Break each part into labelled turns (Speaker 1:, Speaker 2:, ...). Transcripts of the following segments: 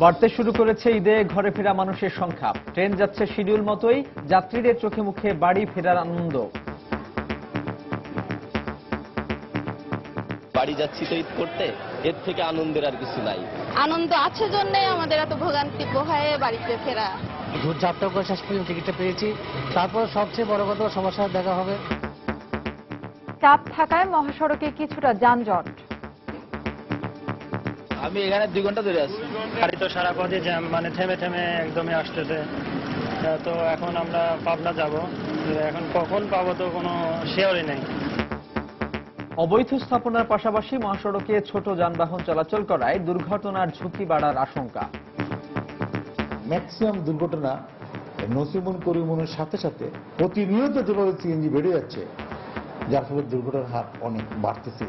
Speaker 1: বাড়তে শুরু করেছে ঈদে ঘরে ফেরা মানুষের সংখ্যা। ট্রেন যাচ্ছে শিডিউল মতোই, যাত্রীদের চোখে মুখে বাড়ি ফেরার আনন্দ।
Speaker 2: বাড়ি যাচ্ছি তো ঈদ করতে, এর থেকে আনন্দের আর কিছু নাই।
Speaker 3: আনন্দ আছে জন্যই আমাদের এত ভোগান্তি পোহায়ে বাড়িতে ফেরা।
Speaker 4: যাত্রা করে শেষ পর্যন্ত টিকিটটা পেয়েছি, তারপর সবচেয়ে বড় কথা সবার সাথে দেখা হবে।
Speaker 5: চাপ থাকায় মহাসড়কে কিছুটা যানজট।
Speaker 2: আমি এখানে 2 ঘন্টা ধরে আছি।
Speaker 4: গাড়ি তো সারা পথে জ্যাম, থেমে থেমে একদমই আসতেছে। তো এখন আমরা পাবনা যাব, এখন কখন পাবো তো কোনো শিওরই নেই।
Speaker 1: অবৈধ স্থাপনার পাশাপাশি মহাসড়কে ছোট যানবাহন চলাচল করায় দুর্ঘটনার ঝুঁকি বাড়ার আশঙ্কা।
Speaker 6: ম্যাক্সিমাম দুর্ঘটনা নসিমন করিমনের সাথে সাথে প্রতিনিয়ত যেভাবে সিএনজি বেড়ে যাচ্ছে, যার ফলে দুর্ঘটনার হার অনেক বাড়তেছে।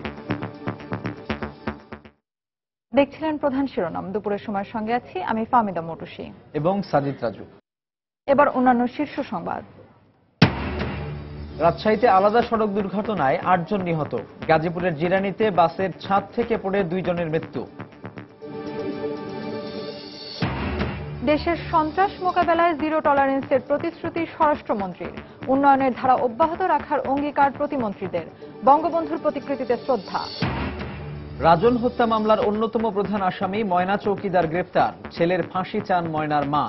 Speaker 5: দেখছিলেন প্রধান শিরোনাম। দুপুরের সময়ের সঙ্গে আছি আমি ফাহমিদা মটুসি
Speaker 1: এবং সাজিদ রাজু।
Speaker 5: এবার অন্যান্য শীর্ষ সংবাদ।
Speaker 1: রাজশাহীতে আলাদা সড়ক দুর্ঘটনায় 8 জন নিহত। গাজীপুরের জিরানীতে বাসের ছাদ থেকে পড়ে 2 জনের মৃত্যু।
Speaker 5: দেশের সন্ত্রাস মোকাবেলায় জিরো টলারেন্সের প্রতিশ্রুতি স্বরাষ্ট্রমন্ত্রীর। উন্নয়নের ধারা অব্যাহত রাখার অঙ্গীকার প্রতিমন্ত্রীদের। বঙ্গবন্ধুর প্রতিকৃতিতে শ্রদ্ধা।
Speaker 1: রাজন হত্যা মামলার অন্যতম প্রধান আসামি ময়না চৌকিদার গ্রেপ্তার। ছেলের ফাঁসি চান ময়নার মা।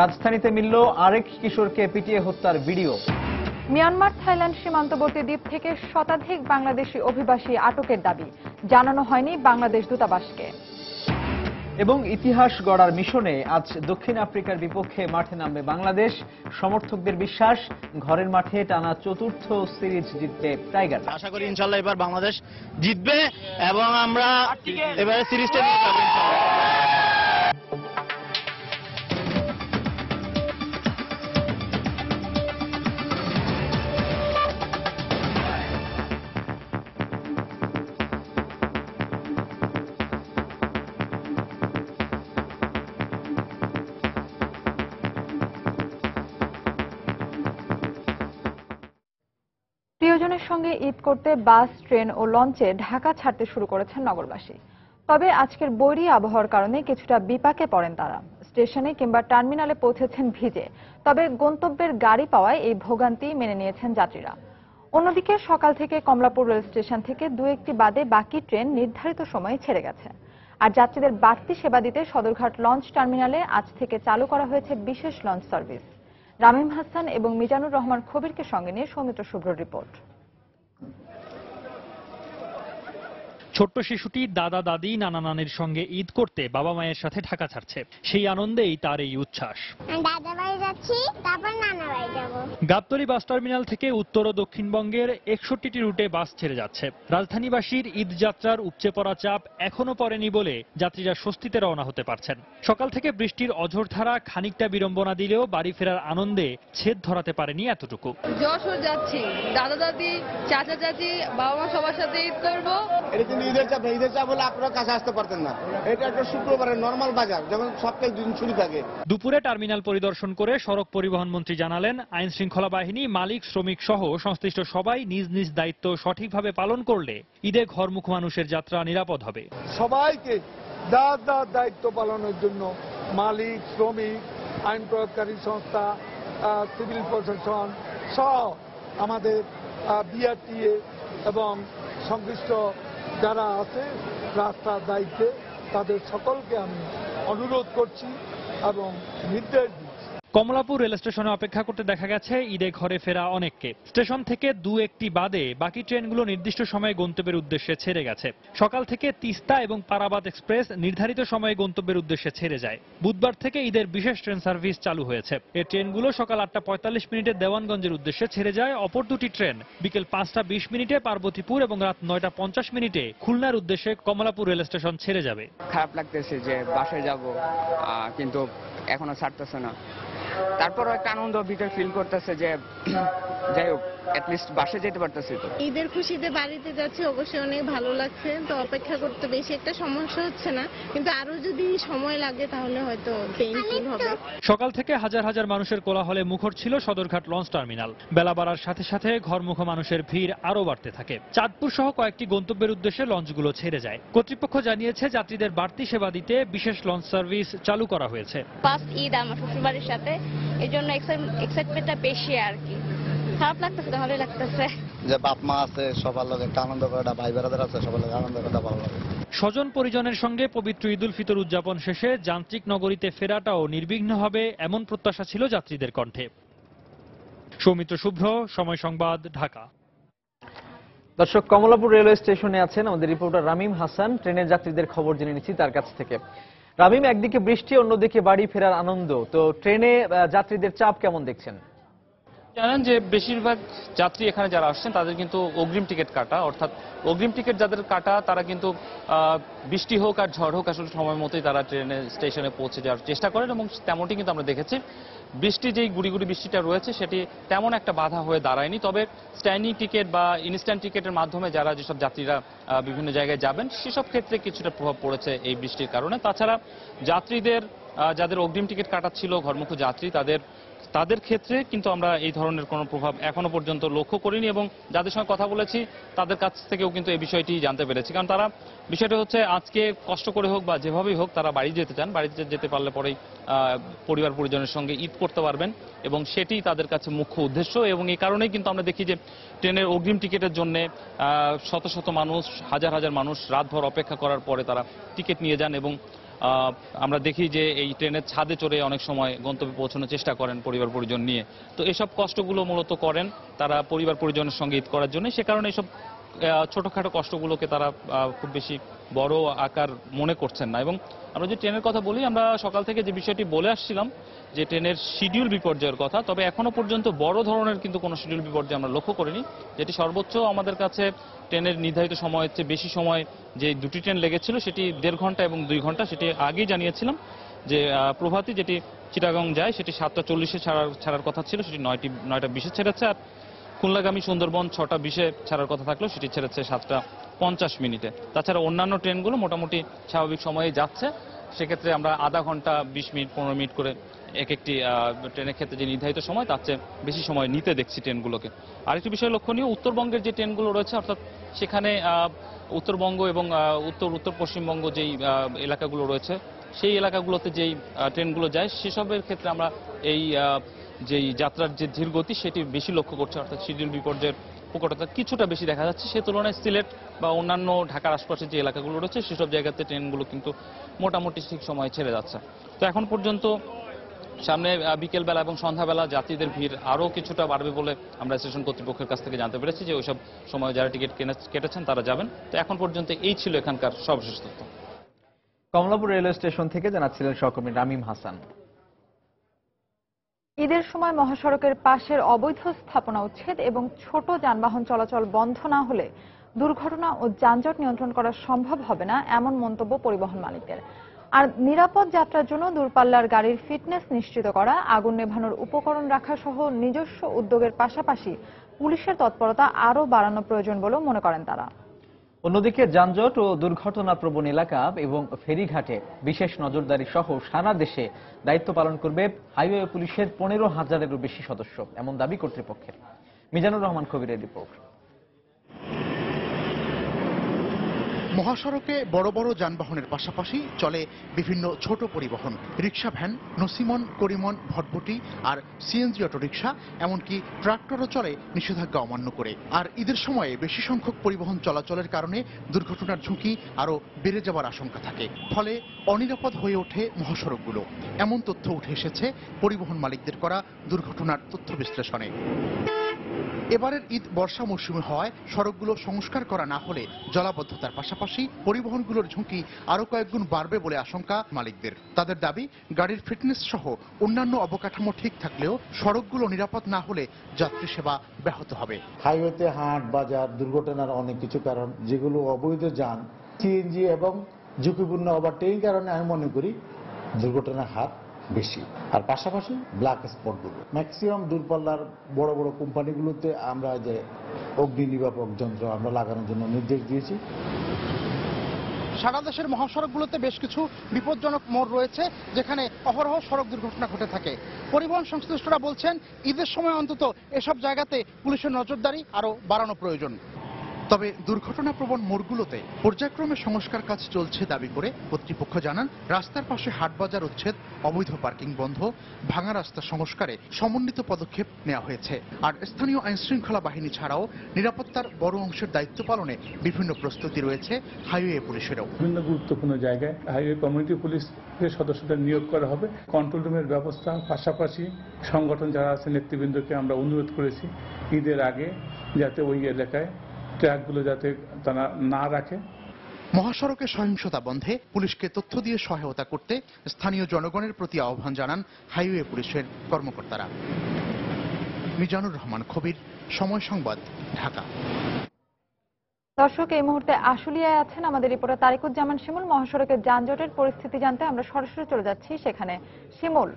Speaker 1: রাজধানীতে মিলল আরেক কিশোরকে পিটিয়ে হত্যার ভিডিও।
Speaker 5: মিয়ানমার থাইল্যান্ড সীমান্তবর্তী দ্বীপ থেকে শতাধিক বাংলাদেশি অভিবাসী আটকের দাবি। জানানো হয়নি বাংলাদেশ দূতাবাসকে।
Speaker 1: এবং ইতিহাস গড়ার মিশনে আজ দক্ষিণ আফ্রিকার বিপক্ষে মাঠে নামবে বাংলাদেশ। সমর্থকদের বিশ্বাস, ঘরের মাঠে টানা 4র্থ সিরিজ জিতবে টাইগার।
Speaker 4: আশা করি ইনশাল্লাহ এবার বাংলাদেশ জিতবে এবং আমরা এবারে সিরিজটা নিয়ে যাবো ইনশাল্লাহ।
Speaker 5: প্রিয়জনের সঙ্গে ঈদ করতে বাস, ট্রেন ও লঞ্চে ঢাকা ছাড়তে শুরু করেছেন নগরবাসী। তবে আজকের বৈরী আবহাওয়ার কারণে কিছুটা বিপাকে পড়েন তারা। স্টেশনে কিংবা টার্মিনালে পৌঁছেছেন ভিজে, তবে গন্তব্যের গাড়ি পাওয়ায় এই ভোগান্তি মেনে নিয়েছেন যাত্রীরা। অন্যদিকে সকাল থেকে কমলাপুর রেল স্টেশন থেকে 2-1টি বাদে বাকি ট্রেন নির্ধারিত সময়ে ছেড়ে গেছে। আর যাত্রীদের বাড়তি সেবা দিতে সদরঘাট লঞ্চ টার্মিনালে আজ থেকে চালু করা হয়েছে বিশেষ লঞ্চ সার্ভিস। রামিম হাসান এবং মিজানুর রহমান খবিরকে সঙ্গে নিয়ে সৌমিত্র শুভ্র রিপোর্ট।
Speaker 7: ছোট্ট শিশুটি দাদা দাদি নানা নানির সঙ্গে ঈদ করতে বাবা মায়ের সাথে ঢাকা ছাড়ছে। সেই আনন্দেই তার এই উচ্ছ্বাস।
Speaker 8: দাদা বাড়ি যাচ্ছি, তারপর নানা বাড়ি যাব।
Speaker 7: গাবতলী বাস টার্মিনাল থেকে উত্তর ও দক্ষিণবঙ্গের 61টি রুটে বাস ছেড়ে যাচ্ছে। রাজধানীবাসীর ঈদ যাত্রার উপচে পড়া চাপ এখনো পড়েনি বলে যাত্রীরা স্বস্তিতে রওনা হতে পারছেন। সকাল থেকে বৃষ্টির অঝোরধারা খানিকটা বিড়ম্বনা দিলেও বাড়ি ফেরার আনন্দে ছেদ ধরাতে পারেনি এতটুকু।
Speaker 3: যশোর যাচ্ছি, দাদা দাদি, চাচা চাচি, বাবা মা সবার সাথে ঈদ করবো।
Speaker 9: ঈদের চাপ হলে আপনারা কাছে আসতে পারতেন না। এটা একটা শুক্রবারের নরমাল বাজার, যেমন সপ্তাহে 2 দিন ছুটি থাকে।
Speaker 7: দুপুরে টার্মিনাল পরিদর্শন করে সড়ক পরিবহন মন্ত্রী জানালেন, আইন শৃঙ্খলা বাহিনী, মালিক, শ্রমিক সহ সংশ্লিষ্ট সবাই নিজ নিজ দায়িত্ব সঠিকভাবে পালন করলে ঈদে ঘরমুখ মানুষের যাত্রা নিরাপদ হবে।
Speaker 10: সবাইকে দায়িত্ব পালনের জন্য মালিক, শ্রমিক, আইন প্রয়োগকারী সংস্থা, সিভিল প্রশাসন সহ আমাদের বিআরটিএ এবং সংশ্লিষ্ট যারা আছে রাস্তার দায়িত্বে, তাদের সকলকে আমি অনুরোধ করছি এবং নির্দেশ দিচ্ছি।
Speaker 7: কমলাপুর রেল স্টেশনে অপেক্ষা করতে দেখা গেছে ঈদে ঘরে ফেরা অনেককে। স্টেশন থেকে 2-1টি বাদে বাকি ট্রেনগুলো নির্দিষ্ট সময়ে গন্তব্যের উদ্দেশ্যে ছেড়ে গেছে। সকাল থেকে তিস্তা এবং পারাবাদ এক্সপ্রেস নির্ধারিত সময়ে গন্তব্যের উদ্দেশ্যে ছেড়ে যায়। বুধবার থেকে ঈদের বিশেষ ট্রেন সার্ভিস চালু হয়েছে। এই ট্রেনগুলো সকাল 8:45 দেওয়ানগঞ্জের উদ্দেশ্যে ছেড়ে যায়। অপর 2টি ট্রেন বিকেল 5:20 পার্বতীপুর এবং রাত 9:50 খুলনার উদ্দেশ্যে কমলাপুর রেল স্টেশন ছেড়ে যাবে।
Speaker 11: খারাপ লাগতেছে যে বাসায় যাব, কিন্তু এখনো ছাড়তেছে না। তারপরও একটা আনন্দ ভিতর ফিল করতেছে যে যাই হোক অ্যাটলিস্ট বাসে যেতে পারতেছি। তো
Speaker 12: ঈদের খুশিতে বাড়িতে যাচ্ছে, অবশ্যই অনেক ভালো লাগছে। তো অপেক্ষা করতে বেশি একটা সমস্যা হচ্ছে না, কিন্তু আরো যদি সময় লাগে তাহলে হয়তো পেইনফুল হবে।
Speaker 7: সকাল থেকে হাজার হাজার মানুষের কোলাহলে মুখর ছিল সদরঘাট লঞ্চ টার্মিনাল। বেলা বাড়ার সাথে সাথে ঘরমুখ মানুষের ভিড় আরো বাড়তে থাকে। চাঁদপুর সহ কয়েকটি গন্তব্যের উদ্দেশ্যে লঞ্চগুলো ছেড়ে যায়। কর্তৃপক্ষ জানিয়েছে যাত্রীদের বাড়তি সেবা দিতে বিশেষ লঞ্চ সার্ভিস চালু করা হয়েছে।
Speaker 13: ফার্স্ট ঈদ আমার শ্বশুরবাড়ির সাথে, এই জন্য এক্সাইটমেন্টটা বেশি আর কি। খারাপ লাগতেছে না, ভালোই লাগতেছে।
Speaker 14: যে বাপ মা আছে সবার লোক একটা আনন্দ করাটা, ভাই বেড়াদের আছে সবার লোক আনন্দ করাটা ভালো লাগে।
Speaker 7: স্বজন পরিজনের সঙ্গে পবিত্র ঈদুল ফিতর উদযাপন শেষে যান্ত্রিক নগরীতে ফেরাটাও নির্বিঘ্ন হবে এমন প্রত্যাশা ছিল যাত্রীদের কণ্ঠে। সৌমিত্র শুভ্র, সময় সংবাদ, ঢাকা।
Speaker 1: দর্শক, কমলাপুর রেলওয়ে স্টেশনে আছেন আমাদের রিপোর্টার রামিম হাসান। ট্রেনের যাত্রীদের খবর জেনে নিচ্ছি তার কাছ থেকে। রামিম, একদিকে বৃষ্টি, অন্যদিকে বাড়ি ফেরার আনন্দ, তো ট্রেনে যাত্রীদের চাপ কেমন দেখছেন?
Speaker 15: জানেন যে বেশিরভাগ যাত্রী এখানে যারা আসছেন তাদের কিন্তু অগ্রিম টিকিট কাটা, অর্থাৎ অগ্রিম টিকিট যাদের কাটা তারা কিন্তু বৃষ্টি হোক আর ঝড় হোক আসলে সময় মতোই তারা ট্রেনে স্টেশনে পৌঁছে যাওয়ার চেষ্টা করেন এবং তেমনটি কিন্তু আমরা দেখেছি। বৃষ্টি যেই গুড়ি গুড়ি বৃষ্টিটা রয়েছে সেটি তেমন একটা বাধা হয়ে দাঁড়ায়নি। তবে স্ট্যান্ডিং টিকিট বা ইনস্ট্যান্ট টিকিটের মাধ্যমে যারা যেসব যাত্রীরা বিভিন্ন জায়গায় যাবেন সেসব ক্ষেত্রে কিছুটা প্রভাব পড়েছে এই বৃষ্টির কারণে। তাছাড়া যাত্রীদের যাদের অগ্রিম টিকিট কাটাচ্ছিল ঘরমুখী যাত্রী তাদের ক্ষেত্রে কিন্তু আমরা এই ধরনের কোনো প্রভাব এখনো পর্যন্ত লক্ষ্য করিনি এবং যাদের সঙ্গে কথা বলেছি তাদের কাছ থেকেও কিন্তু এই বিষয়টি জানতে পেরেছি। কারণ তারা বিষয়টা হচ্ছে আজকে কষ্ট করে হোক বা যেভাবেই হোক তারা বাড়ি যেতে চান, বাড়িতে যেতে পারলে পরেই পরিবার পরিজনের সঙ্গে ঈদ করতে পারবেন এবং সেটি তাদের কাছে মুখ্য উদ্দেশ্য। এবং এই কারণেই কিন্তু আমরা দেখি যে ট্রেনের অগ্রিম টিকিটের জন্য শত শত মানুষ, হাজার হাজার মানুষ রাতভর অপেক্ষা করার পরে তারা টিকিট নিয়ে যান এবং আমরা দেখি যে এই ট্রেনের ছাদে চড়ে অনেক সময় গন্তব্যে পৌঁছানোর চেষ্টা করেন পরিবার পরিজন নিয়ে। তো এসব কষ্টগুলো মূলত করেন তারা পরিবার পরিজনের সঙ্গে ঈদ করার জন্য। সে কারণে এসব ছোটখাটো কষ্টগুলোকে তারা খুব বেশি বড় আকার মনে করছেন না। এবং আমরা যে ট্রেনের কথা বলি, আমরা সকাল থেকে যে বিষয়টি বলে আসছিলাম যে ট্রেনের শিডিউল বিপর্যয়ের কথা, তবে এখনো পর্যন্ত বড় ধরনের কিন্তু কোনো শিডিউল বিপর্যয় আমরা লক্ষ্য করিনি। যেটি সর্বোচ্চ আমাদের কাছে ট্রেনের নির্ধারিত সময়ের চেয়ে বেশি সময় যে দুটি ট্রেন লেগেছিল সেটি 1.5 ঘন্টা এবং 2 ঘন্টা, সেটি আগেই জানিয়েছিলাম। যে প্রভাতী যেটি চিটাগং যায় সেটি 7:40-এ ছাড়ার কথা ছিল, সেটি 9:20-এ ছেড়েছে। আর খুলনাগামী সুন্দরবন 6:20-এ ছাড়ার কথা থাকলেও সেটি ছেড়েছে 7:50 তাছাড়া অন্যান্য ট্রেনগুলো মোটামুটি স্বাভাবিক সময়ে যাচ্ছে। সেক্ষেত্রে আমরা আধা ঘন্টা 20 মিনিট 15 মিনিট করে একটি ট্রেনের ক্ষেত্রে যে নির্ধারিত সময় তার চেয়ে বেশি সময় নিতে দেখছি ট্রেনগুলোকে। আরেকটি বিষয় লক্ষণীয়, উত্তরবঙ্গের যে ট্রেনগুলো রয়েছে, অর্থাৎ সেখানে উত্তরবঙ্গ এবং উত্তর পশ্চিমবঙ্গ যেই এলাকাগুলো রয়েছে সেই এলাকাগুলোতে যেই ট্রেনগুলো যায় সেসবের ক্ষেত্রে আমরা এই যেই যাত্রার যে ধীরগতি সেটি বেশি লক্ষ্য করছে, অর্থাৎ শিডিউল বিপর্যয়ের প্রকটতা কিছুটা বেশি দেখা যাচ্ছে। সে তুলনায় সিলেট বা অন্যান্য ঢাকার আশপাশের যে এলাকাগুলো রয়েছে সেসব জায়গাতে ট্রেনগুলো কিন্তু মোটামুটি ঠিক সময়ে ছেড়ে যাচ্ছে। তো এখন পর্যন্ত সামনে বিকেলবেলা এবং সন্ধ্যাবেলা যাত্রীদের ভিড় আরও কিছুটা বাড়বে বলে আমরা স্টেশন কর্তৃপক্ষের কাছ থেকে জানতে পেরেছি যে ওইসব সময় যারা টিকিট কেটেছেন তারা যাবেন। তো এখন পর্যন্ত এই ছিল এখানকার সর্বশেষ তথ্য।
Speaker 1: কমলাপুর রেলওয়ে স্টেশন থেকে জানাচ্ছিলেন সহকর্মী রামিম হাসান।
Speaker 5: ঈদের সময় মহাসড়কের পাশের অবৈধ স্থাপনা উচ্ছেদ এবং ছোট যানবাহন চলাচল বন্ধ না হলে দুর্ঘটনা ও যানজট নিয়ন্ত্রণ করা সম্ভব হবে না, এমন মন্তব্য পরিবহন মালিকদের। আর নিরাপদ যাত্রার জন্য দূরপাল্লার গাড়ির ফিটনেস নিশ্চিত করা, আগুন নেভানোর উপকরণ রাখা সহ নিজস্ব উদ্যোগের পাশাপাশি পুলিশের তৎপরতা আরও বাড়ানো প্রয়োজন বলেও মনে করেন তারা।
Speaker 1: অন্যদিকে যানজট ও দুর্ঘটনা প্রবণ এলাকা এবং ফেরিঘাটে বিশেষ নজরদারি সহ সারা দেশে দায়িত্ব পালন করবে হাইওয়ে পুলিশের 15,000-এরও বেশি সদস্য, এমন দাবি কর্তৃপক্ষের। মিজানুর রহমান কবিরের রিপোর্ট।
Speaker 16: মহাসড়কে বড় বড় যানবাহনের পাশাপাশি চলে বিভিন্ন ছোট পরিবহন, রিক্সা, ভ্যান, নসিমন, করিমন, ভটভটি আর সিএনজি অটোরিকশা, এমনকি ট্রাক্টরও চলে নিষেধাজ্ঞা অমান্য করে। আর ঈদের সময়ে বেশি সংখ্যক পরিবহন চলাচলের কারণে দুর্ঘটনার ঝুঁকি আরও বেড়ে যাওয়ার আশঙ্কা থাকে, ফলে অনিরাপদ হয়ে ওঠে মহাসড়কগুলো। এমন তথ্য উঠে এসেছে পরিবহন মালিকদের করা দুর্ঘটনার তথ্য বিশ্লেষণে। এবারের ঈদ বর্ষা মৌসুমে হওয়ায় সড়কগুলো সংস্কার করা না হলে জলাবদ্ধতার পাশাপাশি পরিবহনগুলোর ঝুঁকি আরো কয়েকগুণ বাড়বে বলে আশঙ্কা মালিকদের। তাদের দাবি, গাড়ির ফিটনেস সহ অন্যান্য অবকাঠামো ঠিক থাকলেও সড়কগুলো নিরাপদ না হলে যাত্রী সেবা ব্যাহত হবে।
Speaker 6: হাইওয়েতে হাট বাজার দুর্ঘটনার অনেক কিছু কারণ, যেগুলো অবৈধ যান, সিএনজি এবং ঝুঁকিপূর্ণ ওভারটেকিং কারণে আমি মনে করি দুর্ঘটনার হার বেশি। আর পাশাপাশি ব্ল্যাক স্পটগুলো ম্যাক্সিমাম দূরপাল্লার বড় বড় কোম্পানিগুলোতে আমরা যে অগ্নি নির্বাপক যন্ত্র আমরা লাগানোর জন্য নির্দেশ দিয়েছি।
Speaker 16: সারা দেশের মহাসড়কগুলোতে বেশ কিছু বিপজ্জনক মোড় রয়েছে যেখানে অহরহ সড়ক দুর্ঘটনা ঘটে থাকে। পরিবহন সংশ্লিষ্টরা বলছেন ঈদের সময় অন্তত এসব জায়গাতে পুলিশের নজরদারি আরও বাড়ানো প্রয়োজন। তবে দুর্ঘটনাপ্রবণ মোড়গুলোতে পর্যায়ক্রমে সংস্কার কাজ চলছে দাবি করে কর্তৃপক্ষ জানান রাস্তার পাশে হাটবাজার উচ্ছেদ, অবৈধ পার্কিং বন্ধ, ভাঙা রাস্তা সংস্কারে সমন্বিত পদক্ষেপ নেওয়া হয়েছে। আর স্থানীয় আইনশৃঙ্খলা বাহিনী ছাড়াও নিরাপত্তার বড় অংশের দায়িত্ব পালনে বিভিন্ন প্রস্তুতি রয়েছে হাইওয়ে পুলিশেরও।
Speaker 17: বিভিন্ন গুরুত্বপূর্ণ জায়গায় হাইওয়ে কমিউনিটি পুলিশের সদস্যদের নিয়োগ করা হবে। কন্ট্রোল রুমের ব্যবস্থা, পাশাপাশি সংগঠন যারা আছে নেতৃবৃন্দকে আমরা অনুরোধ করেছি ঈদের আগে যাতে ওই এলাকায় ট্রাকগুলো যাতে তারা না রাখে।
Speaker 16: মহাসড়কে সহিংসতা বন্ধে পুলিশকে তথ্য দিয়ে সহায়তা করতে স্থানীয় জনগণের প্রতি আহ্বান জানান হাইওয়ে পুলিশের কর্মকর্তারা। মিজানুর রহমান খবির, সময় সংবাদ, ঢাকা।
Speaker 5: দর্শক, এই মুহূর্তে আশুলিয়ায় আছেন আমাদের রিপোর্টার তারিকুজ্জামান শিমুল। মহাসড়কের যানজটের পরিস্থিতি জানতে আমরা সরাসরি চলে যাচ্ছি সেখানে। শিমুল,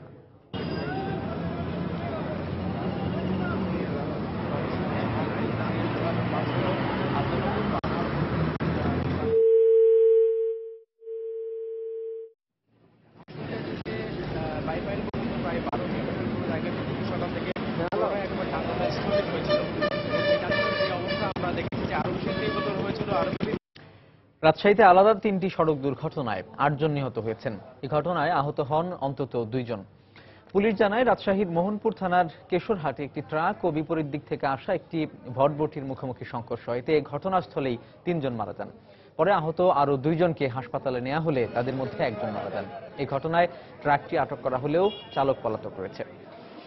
Speaker 1: রাজশাহীতে আলাদা 3টি সড়ক দুর্ঘটনায় 8 জন নিহত হয়েছেন। এই ঘটনায় আহত হন অন্তত 2 জন। পুলিশ জানায় রাজশাহীর মোহনপুর থানার কেশরহাটে একটি ট্রাক ও বিপরীত দিক থেকে আসা একটি ভটভটির মুখোমুখি সংঘর্ষ হয়। এতে ঘটনাস্থলেই 3 জন মারা যান। পরে আহত আরও 2 জনকে হাসপাতালে নেওয়া হলে তাদের মধ্যে 1 জন মারা যান। এই ঘটনায় ট্রাকটি আটক করা হলেও চালক পলাতক রয়েছে।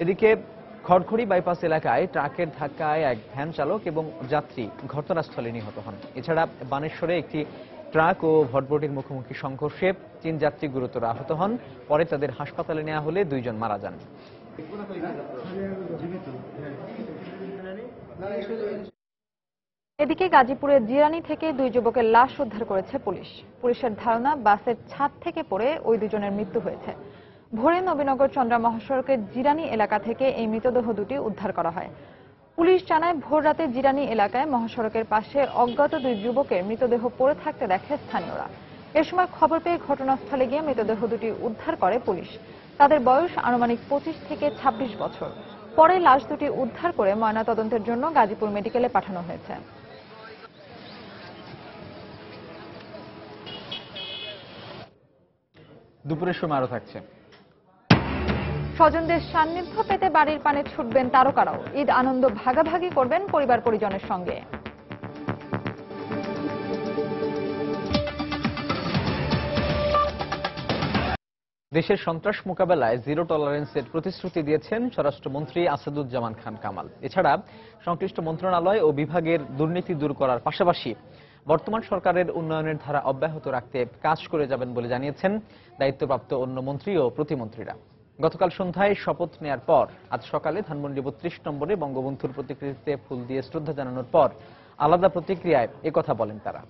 Speaker 1: এদিকে খড়খড়ি বাইপাস এলাকায় ট্রাকের ধাক্কায় এক ভ্যান চালক এবং যাত্রী ঘটনাস্থলে নিহত হন। এছাড়া বানেশ্বরে একটি ট্রাক ও ভটভটির মুখোমুখি সংঘর্ষে 3 যাত্রী গুরুতর আহত হন। পরে তাদের হাসপাতালে নেওয়া হলে 2 জন মারা যান।
Speaker 5: এদিকে গাজীপুরের জিরানি থেকে 2 যুবকের লাশ উদ্ধার করেছে পুলিশ। পুলিশের ধারণা বাসের ছাদ থেকে পড়ে ওই 2 জনের মৃত্যু হয়েছে। ভোরে নবীনগর চন্দ্রা মহাসড়কের জিরানি এলাকা থেকে এই মৃতদেহ দুটি উদ্ধার করা হয়। পুলিশ জানায় ভোর রাতে জিরানি এলাকায় মহাসড়কের পাশে অজ্ঞাত 2 যুবকের মৃতদেহ পড়ে থাকতে দেখে স্থানীয়রা। এ সময় খবর পেয়ে ঘটনাস্থলে গিয়ে মৃতদেহ দুটি উদ্ধার করে পুলিশ। তাদের বয়স আনুমানিক 25 থেকে 26 বছর। পরে লাশ দুটি উদ্ধার করে ময়নাতদন্তের জন্য গাজীপুর মেডিকেলে পাঠানো হয়েছে।
Speaker 1: দুপুরের সময় আরো থাকছে।
Speaker 5: স্বজনদের সান্নিধ্য পেতে বাড়ির পানে ছুটবেন তারকারাও। ঈদ আনন্দ ভাগাভাগি করবেন পরিবার পরিজনের সঙ্গে।
Speaker 1: দেশের সন্ত্রাস মোকাবেলায় জিরো টলারেন্সের প্রতিশ্রুতি দিয়েছেন স্বরাষ্ট্রমন্ত্রী আসাদুজ্জামান খান কামাল। এছাড়া সংশ্লিষ্ট মন্ত্রণালয় ও বিভাগের দুর্নীতি দূর করার পাশাপাশি বর্তমান সরকারের উন্নয়নের ধারা অব্যাহত রাখতে কাজ করে যাবেন বলে জানিয়েছেন দায়িত্বপ্রাপ্ত অন্য মন্ত্রী ও প্রতিমন্ত্রীরা। গতকাল সন্ধ্যায় শপথ নেয়ার পর আজ সকালে ধানমন্ডি 32 নম্বরে বঙ্গবন্ধুর প্রতিকৃতিতে ফুল দিয়ে শ্রদ্ধা জানানোর পর আলাদা প্রতিক্রিয়ায় একথা বলেন তারা।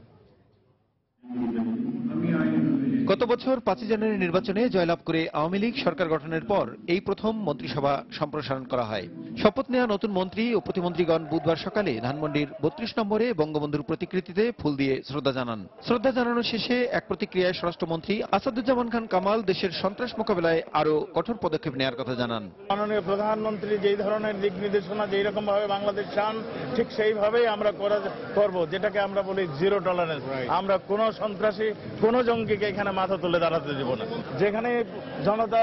Speaker 18: গত বছর 5 জানুয়ারি নির্বাচনে জয়লাভ করে আওয়ামী লীগ সরকার গঠনের পর এই প্রথম মন্ত্রিসভা সম্প্রসারণ করা হয়। শপথ নেওয়া নতুন মন্ত্রী ও প্রতিমন্ত্রীগণ বুধবার সকালে ধানমন্ডির 32 নম্বরে বঙ্গবন্ধুর প্রতিকৃতিতে ফুল দিয়ে শ্রদ্ধা জানান। শ্রদ্ধা জানানো শেষে এক প্রতিক্রিয়ায় স্বরাষ্ট্রমন্ত্রী আসাদুজ্জামান খান কামাল দেশের সন্ত্রাস মোকাবেলায় আরো কঠোর পদক্ষেপ নেওয়ার কথা জানান।
Speaker 19: মাননীয় প্রধানমন্ত্রী যেই ধরনের দিক নির্দেশনা যেই রকম ভাবে বাংলাদেশ চান ঠিক সেইভাবেই আমরা করব, যেটাকে আমরা বলি জিরো টলারেন্স। আমরা কোনো সন্ত্রাসী কোনো জঙ্গিকে এখানে মাথা তুলে দাঁড়াতে দেব না। যেখানে জনতা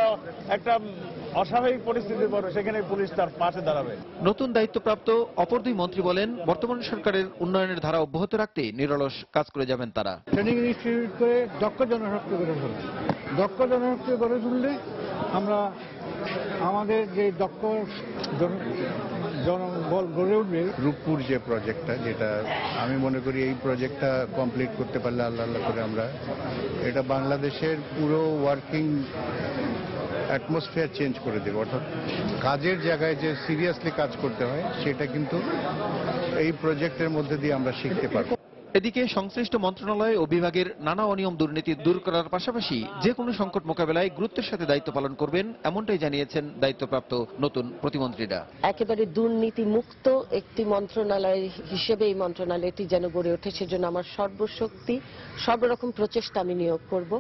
Speaker 19: একটা অস্বাভাবিক পরিস্থিতি পড়ে সেখানে পুলিশ তার পাশে দাঁড়াবে।
Speaker 18: নতুন দায়িত্বপ্রাপ্ত অপর 2 মন্ত্রী বলেন বর্তমান সরকারের উন্নয়নের ধারা অব্যাহত রাখতে নিরলস কাজ করে যাবেন তারা।
Speaker 10: ট্রেনিং ইনস্টিটিউট করে দক্ষ জনশক্তি গড়ে তুলবে। দক্ষ জনশক্তি গড়ে তুললে আমরা আমাদের যে দক্ষ জনবল গড়ে উঠবে।
Speaker 20: রূপপুর যে প্রজেক্টটা, যেটা আমি মনে করি এই প্রজেক্টটা কমপ্লিট করতে পারলে আল্লাহ আল্লাহ করে আমরা এটা বাংলাদেশের পুরো ওয়ার্কিং অ্যাটমসফিয়ার চেঞ্জ করে দেবে। অর্থাৎ কাজের জায়গায় যে সিরিয়াসলি কাজ করতে হয় সেটা কিন্তু এই প্রজেক্টের মধ্যে দিয়ে আমরা শিখতে পারবো।
Speaker 18: এদিকে সংশ্লিষ্ট মন্ত্রণালয় ও বিভাগের নানা অনিয়ম দুর্নীতি দূর করার পাশাপাশি যে কোনো সংকট মোকাবেলায় গুরুত্বের সাথে দায়িত্ব পালন করবেন, এমনটাই জানিয়েছেন দায়িত্বপ্রাপ্ত নতুন প্রতিমন্ত্রীরা।
Speaker 21: একেবারে দুর্নীতি মুক্ত একটি মন্ত্রণালয় হিসেবে এই মন্ত্রণালয়টি যেন গড়ে ওঠে, সেজন্য আমার সর্বশক্তি সর্বরকম প্রচেষ্টা আমি নিয়োগ করব।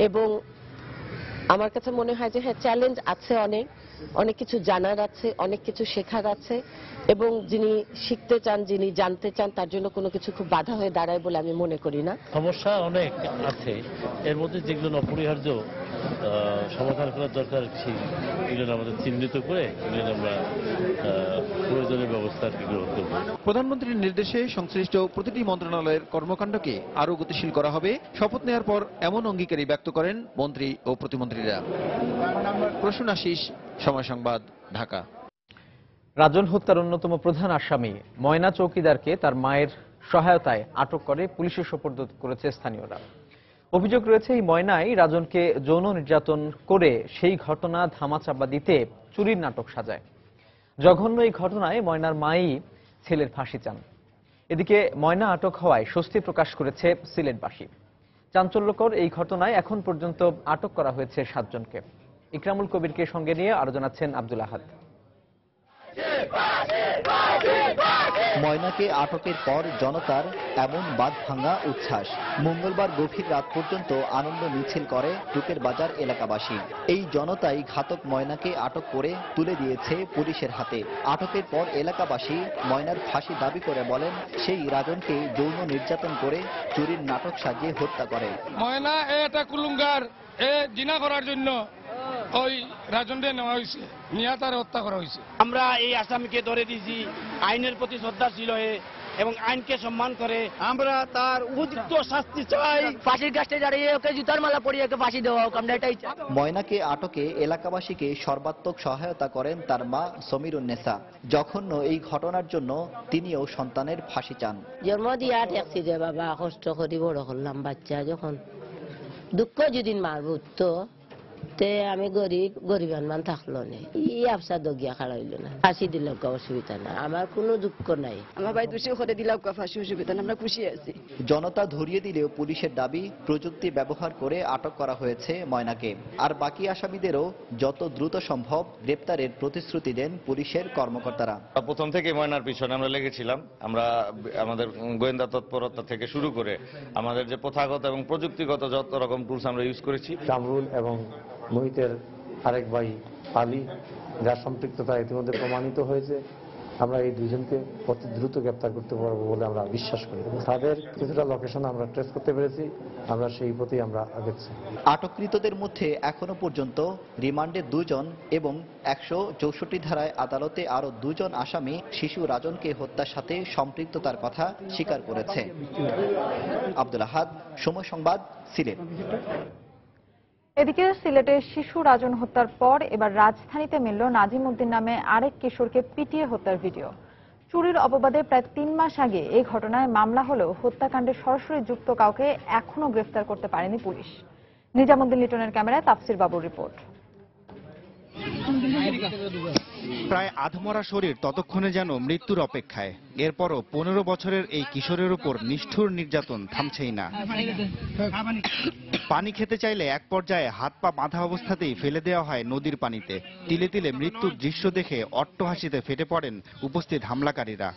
Speaker 21: এবং আমার কাছে মনে হয় যে হ্যাঁ, চ্যালেঞ্জ আছে, অনেক কিছু জানার আছে, অনেক কিছু শেখার আছে, এবং যিনি শিখতে চান, যিনি জানতে চান, তার জন্য কোনো কিছু খুব বাধা হয়ে দাঁড়ায় বলে আমি মনে করি না।
Speaker 2: সমস্যা অনেক আছে, এর মধ্যে যেগুলো অপরিহার্য সমাধান করার দরকার সেগুলো আমাদের চিহ্নিত করে আমরা প্রয়োজনীয় ব্যবস্থা গ্রহণ করব।
Speaker 18: প্রধানমন্ত্রীর নির্দেশে সংশ্লিষ্ট প্রতিটি মন্ত্রণালয়ের কর্মকাণ্ডকে আরও গতিশীল করা হবে, শপথ নেওয়ার পর এমন অঙ্গীকারই ব্যক্ত করেন মন্ত্রী ও প্রতিমন্ত্রীরা। প্রসূন আশিস, সময় সংবাদ, ঢাকা।
Speaker 1: রাজন হত্যার অন্যতম প্রধান আসামি ময়না চৌকিদারকে তার মায়ের সহায়তায় আটক করে পুলিশের সোপর্দ করেছে স্থানীয়রা। অভিযোগ রয়েছে এই ময়নাই রাজনকে যৌন নির্যাতন করে সেই ঘটনা ধামাচাপা দিতে চুরির নাটক সাজায়। জঘন্য এই ঘটনায় ময়নার মাই ছেলের ফাঁসি চান। এদিকে ময়না আটক হওয়ায় স্বস্তি প্রকাশ করেছে সিলেটবাসী। চাঞ্চল্যকর এই ঘটনায় এখন পর্যন্ত আটক করা হয়েছে 7 জনকে। ইকরামুল কবিরকে সঙ্গে নিয়ে আরো জানাচ্ছেন আব্দুল আহাদ।
Speaker 22: ময়নাকে আটকের পর জনতার এমন বাঁধ ভাঙা উচ্ছ্বাস। মঙ্গলবার গভীর রাত পর্যন্ত আনন্দ মিছিল করে টুকের বাজার এলাকাবাসী। এই জনতাই ঘাতক ময়নাকে আটক করে তুলে দিয়েছে পুলিশের হাতে। আটকের পর এলাকাবাসী ময়নার ফাঁসি দাবি করে বলেন, সেই রাজনকে যৌন নির্যাতন করে চুরির নাটক সাজিয়ে হত্যা করে।
Speaker 23: ময়না এটা কুলুঙ্গার জিনা করার জন্য ওই রাজনকে নেওয়া হয়েছে, নিয়ে তার হত্যা করা হয়েছে।
Speaker 24: আমরা এই আসামিকে ধরে দিয়েছি আইনের প্রতি শ্রদ্ধাশীল হয়ে এবং আইনকে সম্মান করে। আমরা তার উপযুক্ত শাস্তি চাই।
Speaker 21: ফাঁসির কাছে দাঁড়িয়ে ওকে জুতার মালা পরিয়ে ওকে ফাঁসি দেওয়া হোক, আমরা এটাই চাই।
Speaker 22: ময়নাকে আটকে এলাকাবাসীকে সর্বাত্মক সহায়তা করেন তার মা সমীরুন্নেসা। জঘন্য এই ঘটনার জন্য তিনিও সন্তানের ফাঁসি চান।
Speaker 21: জন্ম দিয়া দেখছি যে বাবা কষ্ট করে বড় করলাম, বাচ্চা যখন দুঃখ যেদিন মারব তো আমি গরিব মান থাকলো না, ই আফসা দগিয়া খাড়াইল না, ফাঁসি দিলাম অসুবিধা না, আমার কোনো দুঃখ নাই।
Speaker 25: আমার ভাই দোষী করে দিলাম ফাঁসি, অসুবিধা না, আমরা খুশি আছি।
Speaker 22: জনতা ধরিয়ে দিলেও পুলিশের দাবি প্রযুক্তি ব্যবহার করে আটক করা হয়েছে ময়নাকে। আর বাকি আসামিদেরও যত দ্রুত সম্ভব গ্রেপ্তারের প্রতিশ্রুতি দেন পুলিশের কর্মকর্তারা।
Speaker 26: প্রথম থেকে ময়নার পিছনে আমরা লেগেছিলাম। আমরা আমাদের গোয়েন্দা তৎপরতা থেকে শুরু করে আমাদের যে প্রথাগত এবং প্রযুক্তিগত যত রকম টুলস আমরা ইউজ করেছি।
Speaker 27: কামরুল এবং মোহিতের আরেক ভাই আলী, যার সম্পৃক্ততা ইতিমধ্যে প্রমাণিত হয়েছে, আমরা এই দুজনকে অতি দ্রুত গ্রেপ্তার করতে পারবো বলে আমরা বিশ্বাস করি। তাদের কিছুটা লোকেশন আমরা ট্রেস করতে পেরেছি, আমরা সেই প্রতি আমরা আগাচ্ছি।
Speaker 22: আটককৃতদের মধ্যে এখনো পর্যন্ত রিমান্ডে 2 জন এবং 164 ধারায় আদালতে আরো 2 জন আসামি শিশু রাজনকে হত্যার সাথে সম্পৃক্ততার কথা স্বীকার করেছে। আব্দুল আহাদ, সময় সংবাদ, সিলেট।
Speaker 5: এদিকে সিলেটের শিশু রাজন হত্যার পর এবার রাজধানীতে মিলল নাজিম উদ্দিন নামে আরেক কিশোরকে পিটিয়ে হত্যার ভিডিও। চুরির অপবাদে প্রায় 3 মাস আগে এই ঘটনায় মামলা হলেও হত্যাকাণ্ডে সরাসরি যুক্ত কাউকে এখনো গ্রেফতার করতে পারেনি পুলিশ। নিজামুদ্দিন লিটনের ক্যামেরায় তাফসির বাবুর রিপোর্ট।
Speaker 28: প্রায় আধমরা শরীর ততক্ষণে যেন মৃত্যুর অপেক্ষায়। এরপরও 15 বছরের এই কিশোরের উপর নিষ্ঠুর নির্যাতন থামছেই না। পানি খেতে চাইলে এক পর্যায়ে হাত পা বাঁধা অবস্থাতেই ফেলে দেওয়া হয় নদীর পানিতে। তিলে তিলে মৃত্যুর দৃশ্য দেখে অট্টহাসিতে ফেটে পড়েন উপস্থিত হামলাকারীরা।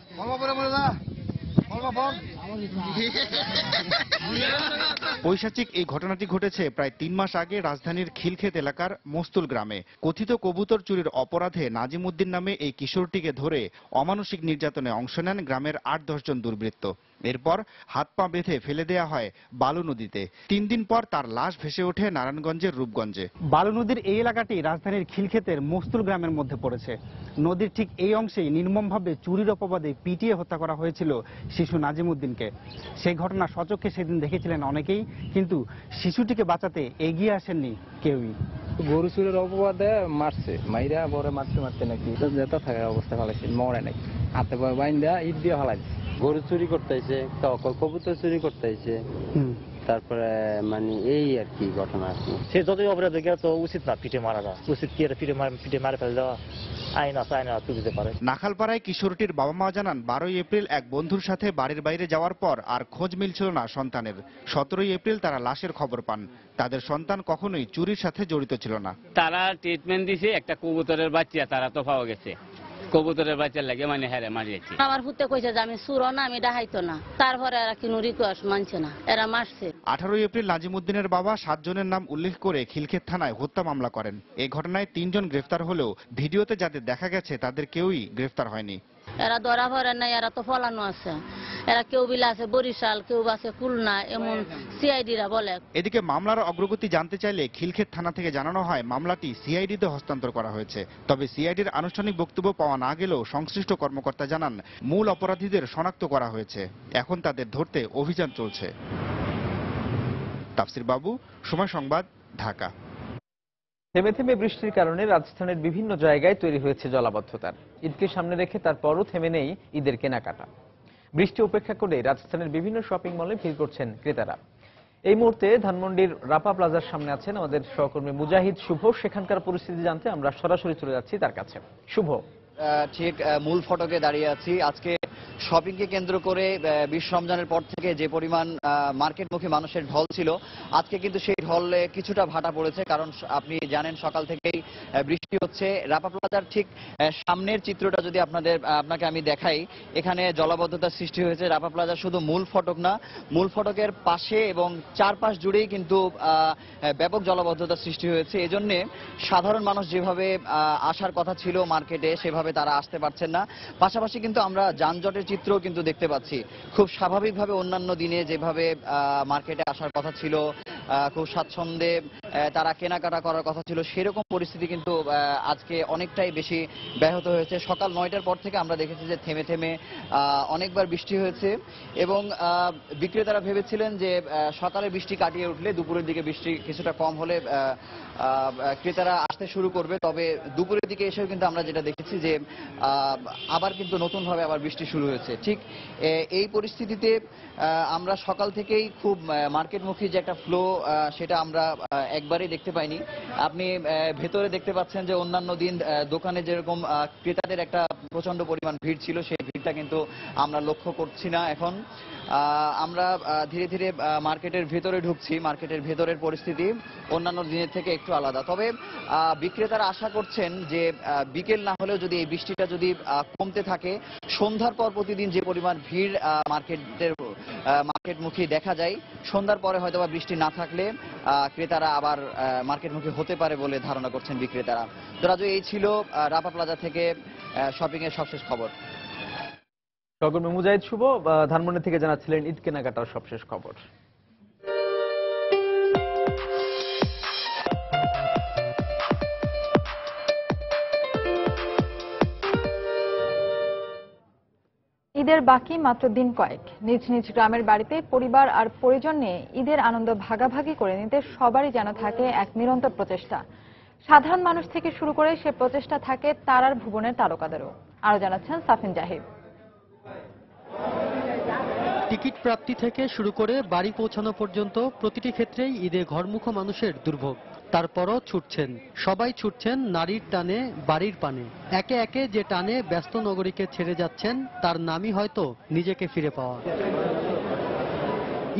Speaker 28: পৈশাচিক এই ঘটনাটি ঘটেছে প্রায় 3 মাস আগে রাজধানীর খিলক্ষেত এলাকার মস্তুল গ্রামে। কথিত কবুতর চুরির অপরাধে নাজিম উদ্দিন নামে এই কিশোরটিকে ধরে অমানসিক নির্যাতনে অংশ নেন গ্রামের 8-10 জন দুর্বৃত্ত। এরপর হাত পা বেঁধে ফেলে দেয়া হয় বালু নদীতে। 3 দিন পর তার লাশ ভেসে ওঠে নারায়ণগঞ্জের রূপগঞ্জে।
Speaker 29: বালু নদীর এই এলাকাটি রাজধানীর খিলক্ষেতের মস্তুল গ্রামের মধ্যে পড়েছে। নদীর ঠিক এই অংশেই নির্মমভাবে চুরির অপবাদে পিটিয়ে হত্যা করা হয়েছিল শিশু নাজিম উদ্দিনকে। সেই ঘটনা সচক্ষে সেদিন দেখেছিলেন অনেকেই, কিন্তু শিশুটিকে বাঁচাতে এগিয়ে আসেননি কেউই।
Speaker 30: গরু চুরির অপবাদে মারছে, মাইরা পরে মারতে মারতে নাকি যেটা থাকার অবস্থা ফেলাইছে, মরে নাকি হাতে বাইন্দা ইট দিয়ে ফেলাইছে। গরু চুরি করতেছে, কবুতর চুরি করতেছে, তারপরে মানে এই আর কি ঘটনা আর কি। সে যতই অপরাধ দেখে তো উচিত না পিঠে মারাটা, উচিত কি এটা পিঠে মারে ফেলে দেওয়া, আইন আছে আইন তুলতে পারে।
Speaker 28: নাখালপাড়ায় কিশোরটির বাবা মা জানান 12ই এপ্রিল এক বন্ধুর সাথে বাড়ির বাইরে যাওয়ার পর আর খোঁজ মিলছিল না সন্তানের। 17ই এপ্রিল তারা লাশের খবর পান। তাদের সন্তান কখনোই চুরির সাথে জড়িত ছিল না।
Speaker 3: তারা ট্রিটমেন্ট দিছে, একটা কবুতরের বাচ্চা তারা তো পাওয়া গেছে, কবুতরের বাচ্চা লাগে মানে হ্যাঁ মারিয়েছে।
Speaker 4: আমার হুতে কইছে যে আমি সুর না, আমি ডাহাইতো না, তারপরে এরা কিনো রিকোয়েস্ট মানছে না, এরা মারছে।
Speaker 28: 18ই এপ্রিল নাজিমুদ্দিনের বাবা 7 জনের নাম উল্লেখ করে খিলক্ষেত থানায় হত্যা মামলা করেন। এই ঘটনায় 3 জন গ্রেফতার হলেও ভিডিওতে যাদের দেখা গেছে তাদের কেউই গ্রেফতার হয়নি।
Speaker 4: এরা ধরা পড়ে নাই, এরা তো ফলানো আছে, এরা কেউ বিলা আছে বরিশাল, কেউ আছে খুলনা, এমন সিআইডিরা বলে।
Speaker 28: এদিকে মামলার অগ্রগতি জানতে চাইলে খিলক্ষেত থানা থেকে জানানো হয় মামলাটি সিআইডিতে হস্তান্তর করা হয়েছে। তবে সিআইডির আনুষ্ঠানিক বক্তব্য পাওয়া না গেলেও সংশ্লিষ্ট কর্মকর্তা জানান মূল অপরাধীদের শনাক্ত করা হয়েছে, এখন তাদের ধরতে অভিযান চলছে। তাফসির বাবু, সময় সংবাদ, ঢাকা।
Speaker 1: থেমে থেমে বৃষ্টির কারণে রাজধানীর বিভিন্ন জায়গায় তৈরি হয়েছে জলাবদ্ধতার। ঈদকে সামনে রেখে তারপরও থেমে নেই ঈদের কেনাকাটা। বৃষ্টি উপেক্ষা করে রাজধানীর বিভিন্ন শপিং মলে ভিড় করছেন ক্রেতারা। এই মুহূর্তে ধানমন্ডির রাপা প্লাজার সামনে আছেন আমাদের সহকর্মী মুজাহিদ শুভ। সেখানকার পরিস্থিতি জানতে আমরা সরাসরি চলে যাচ্ছি তার কাছে। শুভ,
Speaker 22: ঠিক মূল ফটকে দাঁড়িয়ে আছি। আজকে শপিংকে কেন্দ্র করে 20 রমজানের পর থেকে যে পরিমাণ মার্কেটমুখী মানুষের ঢল ছিল, আজকে কিন্তু সেই ঢলে কিছুটা ভাটা পড়েছে। কারণ আপনি জানেন সকাল থেকেই বৃষ্টি হচ্ছে। রাপা প্লাজার ঠিক সামনের চিত্রটা যদি আপনাকে আমি দেখাই, এখানে জলাবদ্ধতার সৃষ্টি হয়েছে। রাপা প্লাজার শুধু মূল ফটক না, মূল ফটকের পাশে এবং চারপাশ জুড়েই কিন্তু ব্যাপক জলাবদ্ধতার সৃষ্টি হয়েছে। এজন্যে সাধারণ মানুষ যেভাবে আসার কথা ছিল মার্কেটে, সেভাবে তারা আসতে পারছেন না। পাশাপাশি কিন্তু আমরা যানজটের চিত্রও কিন্তু দেখতে পাচ্ছি। খুব স্বাভাবিকভাবে অন্যান্য দিনে যেভাবে মার্কেটে আসার কথা ছিল, খুব স্বাচ্ছন্দ্যে তারা কেনাকাটা করার কথা ছিল, সেরকম পরিস্থিতি কিন্তু আজকে অনেকটাই বেশি ব্যাহত হয়েছে। সকাল 9টার পর থেকে আমরা দেখেছি যে থেমে থেমে অনেকবার বৃষ্টি হয়েছে এবং বিক্রেতারা ভেবেছিলেন যে সকালে বৃষ্টি কাটিয়ে উঠলে দুপুরের দিকে বৃষ্টি কিছুটা কম হলে ক্রেতারা আসতে শুরু করবে। তবে দুপুরের দিকে এসেও কিন্তু আমরা যেটা দেখেছি যে আবার কিন্তু নতুনভাবে আবার বৃষ্টি শুরু হয়েছে। ঠিক এই পরিস্থিতিতে আমরা সকাল থেকেই খুব মার্কেটমুখী যে একটা ফ্লো, সেটা আমরা একবারেই দেখতে পাইনি। আপনি ভেতরে দেখতে পাচ্ছেন যে অন্যান্য দিন দোকানে যেরকম ক্রেতাদের একটা প্রচন্ড পরিমাণ ভিড় ছিল, সেই ভিড়টা কিন্তু আমরা লক্ষ্য করছি না। এখন আমরা ধীরে ধীরে মার্কেটের ভেতরে ঢুকছি। মার্কেটের ভেতরের পরিস্থিতি অন্যান্য দিনের থেকে একটু আলাদা। তবে বিক্রেতারা আশা করছেন যে বিকেল না হলেও যদি এই বৃষ্টিটা যদি কমতে থাকে, সন্ধ্যার পর প্রতিদিন যে পরিমাণ ভিড় মার্কেটমুখী দেখা যায়, সন্ধ্যার পরে হয়তো বা বৃষ্টি না থাকলে ক্রেতারা আবার মার্কেটমুখী হতে পারে বলে ধারণা করছেন বিক্রেতারা। তো রাজু, এই ছিল রাপা প্লাজা থেকে শপিং এর সবশেষ খবর।
Speaker 1: সহকর্মী মুজাহিদ শুভ ধানমন্ডি থেকে জানাচ্ছিলেন ঈদ কেনাকাটার সবশেষ খবর।
Speaker 5: ঈদের বাকি মাত্র দিন কয়েক। নিজ নিজ গ্রামের বাড়িতে পরিবার আর পরিজন নিয়ে ঈদের আনন্দ ভাগাভাগি করে নিতে সবারই যেন থাকে এক নিরন্তর প্রচেষ্টা। সাধারণ মানুষ থেকে শুরু করে সে প্রচেষ্টা থাকে তারার ভুবনের তারকাদেরও। আরো জানাচ্ছেন সাফিন জাহিদ।
Speaker 7: টিকিট প্রাপ্তি থেকে শুরু করে বাড়ি পৌঁছানো পর্যন্ত প্রতিটি ক্ষেত্রেই ঈদে ঘরমুখো মানুষের দুর্ভোগ। তারপরও ছুটছেন, সবাই ছুটছেন নারীর টানে বাড়ির পানে। একে একে যে টানে ব্যস্ত নগরীকে ছেড়ে যাচ্ছেন, তার নামই হয়তো নিজেকে ফিরে পাওয়া।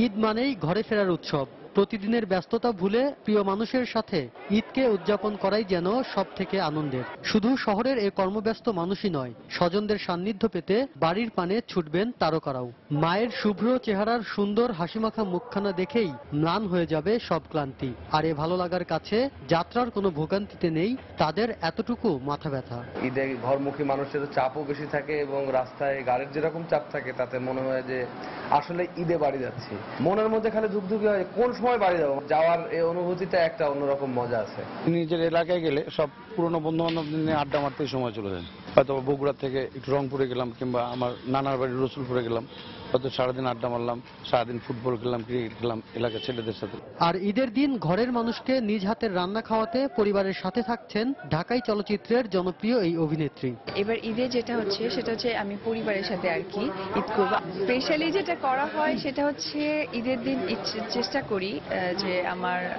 Speaker 7: ঈদ মানেই ঘরে ফেরার উৎসব। প্রতিদিনের ব্যস্ততা ভুলে প্রিয় মানুষের সাথে ঈদকে উদযাপন করাই যেন সব থেকে আনন্দের। শুধু শহরের এই কর্মব্যস্ত মানুষই নয়, স্বজনদের সান্নিধ্য পেতে বাড়ির পানে ছুটবেন তারকারাও। মায়ের শুভ্র চেহারার সুন্দর হাসিমাখা মুখখানা দেখেই ম্লান হয়ে যাবে সব ক্লান্তি। আর এ ভালো লাগার কাছে যাত্রার কোনো ভোগান্তিতে নেই তাদের এতটুকু মাথা ব্যথা।
Speaker 8: ঈদে ঘরমুখী মানুষের চাপও বেশি থাকে এবং রাস্তায় গাড়ির যেরকম চাপ থাকে, তাতে মনে হয় যে আসলে ঈদে বাড়ি যাচ্ছি। মনের মধ্যে খালি ধুকধুকি হয় কোন সময় বাড়ি যাবো। যাওয়ার এই অনুভূতিটা একটা অন্যরকম মজা আছে।
Speaker 10: নিজের এলাকায় গেলে সব পুরনো বন্ধু বান্ধব নিয়ে আড্ডা মারতেই সময় চলে যায়। হয়তো বগুড়া থেকে একটু রংপুরে গেলাম, কিংবা আমার নানার বাড়ি রসুলপুরে গেলাম,
Speaker 27: হয়তো সারাদিন আড্ডা মারলাম, সারাদিন ফুটবল খেললাম, ক্রিকেট খেললাম এলাকার ছেলেদের সাথে।
Speaker 7: আর ঈদের দিন ঘরের মানুষকে নিজ হাতের রান্না খাওয়াতে পরিবারের সাথে থাকছেন ঢাকাই চলচ্চিত্রের জনপ্রিয় এই অভিনেত্রী।
Speaker 25: এবার ঈদে যেটা হচ্ছে সেটা হচ্ছে আমি পরিবারের সাথে আর কি ঈদ করবো। স্পেশালি যেটা করা হয় সেটা হচ্ছে ঈদের দিন চেষ্টা করি যে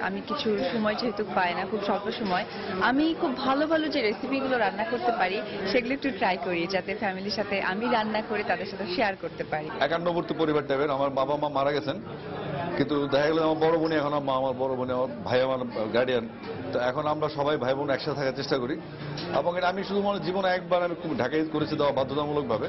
Speaker 25: আমি কিছু সময় যেহেতু পাই না, খুব স্বল্প সময়, আমি খুব ভালো ভালো যে রেসিপিগুলো রান্না করতে পারি সেগুলো একটু ট্রাই করি, যাতে ফ্যামিলির সাথে আমি রান্না করে তাদের সাথে শেয়ার করতে পারি।
Speaker 6: একান্নবর্তী পরিবার টাইপের, আমার বাবা মা মারা গেছেন, কিন্তু দেখা গেল আমার বড় বোনে এখন মা, আমার বড় বোনে, আমার ভাই আমার গার্ডিয়ান, তো এখন আমরা সবাই ভাই বোন একসাথে থাকার চেষ্টা করি। এবং এটা আমি শুধু জীবনে একবার আমি ঢাকায় করেছি, দেওয়া বাধ্যতামূলকভাবে,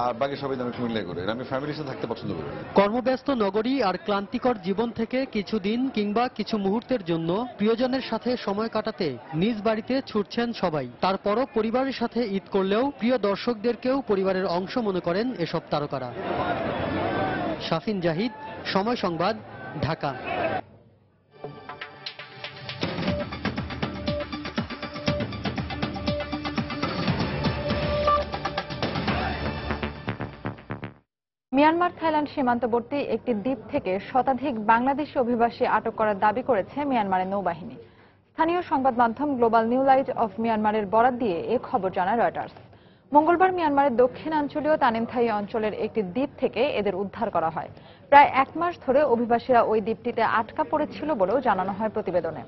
Speaker 6: আর বাকি সবাই আমি কুমিল্লায় করি। আমি ফ্যামিলির সাথে থাকতে পছন্দ করি।
Speaker 7: কর্মব্যস্ত নগরী আর ক্লান্তিকর জীবন থেকে কিছুদিন কিংবা কিছু মুহূর্তের জন্য প্রিয়জনের সাথে সময় কাটাতে নিজ বাড়িতে ছুটছেন সবাই। তারপরও পরিবারের সাথে ঈদ করলেও প্রিয় দর্শকদেরকেও পরিবারের অংশ মনে করেন এসব তারকারা। শাফিন জাহিদ, সময় সংবাদ, ঢাকা।
Speaker 5: মিয়ানমার থাইল্যান্ড সীমান্তবর্তী একটি দ্বীপ থেকে শতাধিক বাংলাদেশি অভিবাসী আটক করার দাবি করেছে মিয়ানমারের নৌবাহিনী। স্থানীয় সংবাদ মাধ্যম গ্লোবাল নিউ লাইট অফ মিয়ানমারের বরাত দিয়ে এ খবর জানায় রয়টার্স। মঙ্গলবার মিয়ানমারের দক্ষিণাঞ্চলীয় তানিমথাই অঞ্চলের একটি দ্বীপ থেকে এদের উদ্ধার করা হয়। প্রায় 1 মাস ধরে অভিবাসীরা ওই দ্বীপটিতে আটকা পড়েছিল বলেও জানানো হয় প্রতিবেদনে।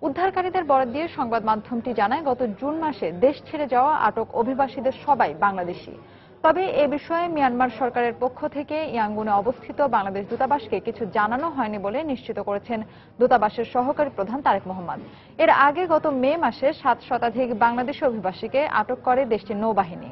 Speaker 5: উদ্ধারকারীদের বরাত দিয়ে সংবাদ মাধ্যমটি জানায়, গত জুন মাসে দেশ ছেড়ে যাওয়া আটক অভিবাসীদের সবাই বাংলাদেশি। তবে এ বিষয়ে মিয়ানমার সরকারের পক্ষ থেকে ইয়াঙ্গুনে অবস্থিত বাংলাদেশ দূতাবাসকে কিছু জানানো হয়নি বলে নিশ্চিত করেছেন দূতাবাসের সহকারী প্রধান তারেক মোহাম্মদ। এর আগে গত মে মাসে 7 শতাধিক বাংলাদেশি অভিবাসীকে আটক করে দেশটির নৌবাহিনী।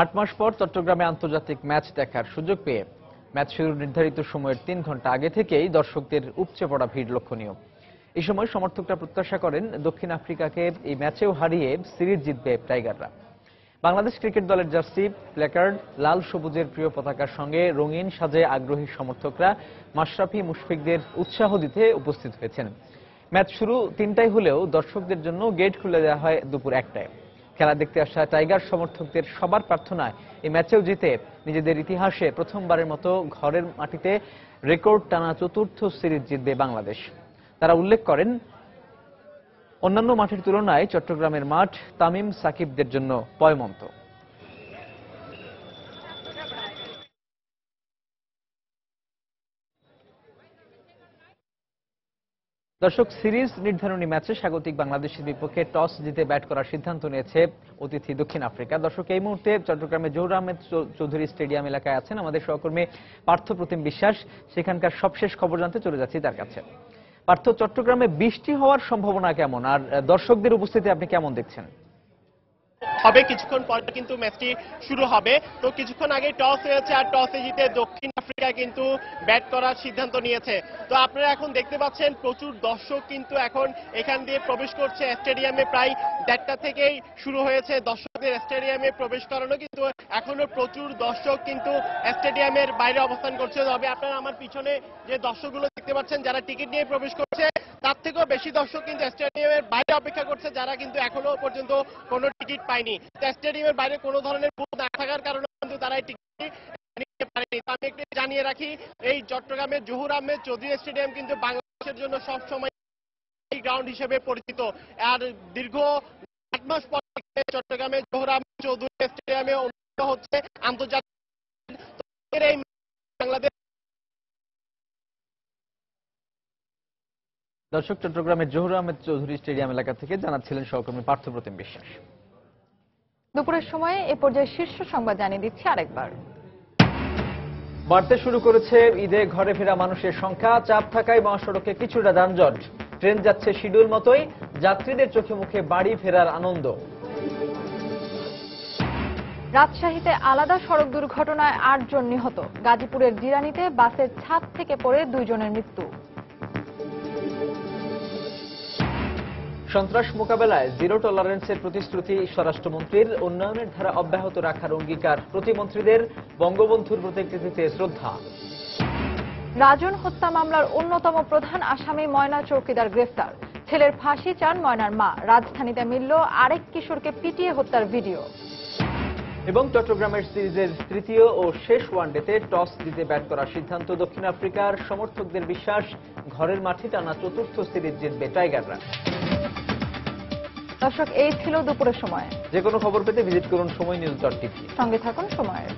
Speaker 1: আট মাস পর চট্টগ্রামে আন্তর্জাতিক ম্যাচ দেখার সুযোগ পেয়ে ম্যাচ শুরুর নির্ধারিত সময়ের 3 ঘন্টা আগে থেকেই দর্শকদের উপচে পড়া ভিড় লক্ষণীয়। এই সময় সমর্থকরা প্রত্যাশা করেন দক্ষিণ আফ্রিকাকে এই ম্যাচেও হারিয়ে সিরিজ জিতবে টাইগাররা। বাংলাদেশ ক্রিকেট দলের জার্সি, প্ল্যাকার্ড, লাল সবুজের প্রিয় পতাকার সঙ্গে রঙিন সাজে আগ্রহী সমর্থকরা মাশরাফি মুশফিকদের উৎসাহ দিতে উপস্থিত হয়েছেন। ম্যাচ শুরু 3টায় হলেও দর্শকদের জন্য গেট খুলে দেওয়া হয় দুপুর 1টায়। খেলা দেখতে আসা টাইগার সমর্থকদের সবার প্রার্থনায় এই ম্যাচেও জিতে নিজেদের ইতিহাসে প্রথমবারের মতো ঘরের মাটিতে রেকর্ড টানা 4র্থ সিরিজ জিতবে বাংলাদেশ। তারা উল্লেখ করেন, অন্যান্য মাঠের তুলনায় চট্টগ্রামের মাঠ তামিম সাকিবদের জন্য পয়মন্ত। দর্শক, সিরিজ নির্ধারণী ম্যাচে স্বাগতিক বাংলাদেশের বিপক্ষে টস জিতে ব্যাট করার সিদ্ধান্ত নিয়েছে অতিথি দক্ষিণ আফ্রিকা। দর্শক, এই মুহূর্তে চট্টগ্রামের জহুর আহমেদ চৌধুরী স্টেডিয়াম এলাকায় আছেন আমাদের সহকর্মী পার্থ প্রতিম বিশ্বাস। সেখানকার সবশেষ খবর জানতে চলে যাচ্ছি তার কাছে। পার্থ, চট্টগ্রামে বৃষ্টি হওয়ার সম্ভাবনা কেমন, আর দর্শকদের উপস্থিতি আপনি কেমন দেখছেন?
Speaker 9: হবে কিছুক্ষণ পরে কিন্তু ম্যাচটি শুরু হবে। তো কিছুক্ষণ আগে টস হয়েছে, আর টসে জিতে দক্ষিণ আফ্রিকা কিন্তু ব্যাট করার সিদ্ধান্ত নিয়েছে। তো আপনারা এখন দেখতে পাচ্ছেন প্রচুর দর্শক কিন্তু এখন এখান দিয়ে প্রবেশ করছে স্টেডিয়ামে। প্রায় 1:30টা থেকেই শুরু হয়েছে দর্শকদের স্টেডিয়ামে প্রবেশ করানো, কিন্তু এখনো প্রচুর দর্শক কিন্তু স্টেডিয়ামের বাইরে অবস্থান করছে। তবে আপনারা আমার পিছনে যে দর্শকগুলো দেখতে পাচ্ছেন যারা টিকিট নিয়ে প্রবেশ করছে, তার থেকেও বেশি দর্শক কিন্তু স্টেডিয়ামের বাইরে অপেক্ষা করছে, যারা কিন্তু এখনো পর্যন্ত কোনো টিকিট পায়নি। স্টেডিয়ামের বাইরে কোনো ধরনের বুথ না থাকার কারণে কিন্তু তারা এই টিকিট নিতে পারেনি। আমি একটু জানিয়ে রাখি, এই চট্টগ্রামের জহুর আহমেদ চৌধুরী স্টেডিয়াম কিন্তু বাংলাদেশের জন্য সবসময় গ্রাউন্ড হিসেবে পরিচিত। আর দীর্ঘ 8 মাস পর চট্টগ্রামের জহুর আহমেদ চৌধুরী স্টেডিয়ামে অনুষ্ঠিত হচ্ছে আন্তর্জাতিক বাংলাদেশ।
Speaker 1: দর্শক, চট্টগ্রামের জহুর আহমেদ চৌধুরী স্টেডিয়াম এলাকা থেকে জানাচ্ছিলেন সহকর্মী পার্থ প্রতিম বিশ্বাস।
Speaker 5: দুপুরের সময়ে এ পর্যায়ে শীর্ষ সংবাদ জানিয়ে দিচ্ছি আরেকবার।
Speaker 1: বাড়তে শুরু করেছে ঈদে ঘরে ফেরা মানুষের সংখ্যা। চাপ থাকায় মহাসড়কে কিছুটা যানজট। ট্রেন যাচ্ছে শিডিউল মতোই, যাত্রীদের চোখে মুখে বাড়ি ফেরার আনন্দ।
Speaker 5: রাজশাহীতে আলাদা সড়ক দুর্ঘটনায় 8 জন নিহত। গাজীপুরের জিরানীতে বাসের ছাদ থেকে পড়ে 2 জনের মৃত্যু।
Speaker 1: সন্ত্রাস মোকাবেলায় জিরো টলারেন্সের প্রতিশ্রুতি স্বরাষ্ট্রমন্ত্রীর, উন্নয়নের ধারা অব্যাহত রাখার অঙ্গীকার প্রতিমন্ত্রীদের, বঙ্গবন্ধুর প্রতিকৃতিতে শ্রদ্ধা।
Speaker 5: রাজন হত্যা মামলার অন্যতম প্রধান আসামি ময়না চৌকিদার গ্রেফতার। ছেলের ফাঁসি চান ময়নার মা। রাজধানীতে মিলল আরেক কিশোরকে পিটিয়ে হত্যার ভিডিও।
Speaker 1: এবং চট্টগ্রামের সিরিজের তৃতীয় ও শেষ ওয়ানডেতে টস দিতে ব্যাট করার সিদ্ধান্ত দক্ষিণ আফ্রিকার। সমর্থকদের বিশ্বাস, ঘরের মাঠে টানা চতুর্থ সিরিজ জিতবে টাইগাররা।
Speaker 5: দর্শক, এই ছিল দুপুরের সময়।
Speaker 1: যে কোনো খবর পেতে ভিজিট করুন সময় নিউজ.টিভি।
Speaker 5: সঙ্গে থাকুন সময়ের।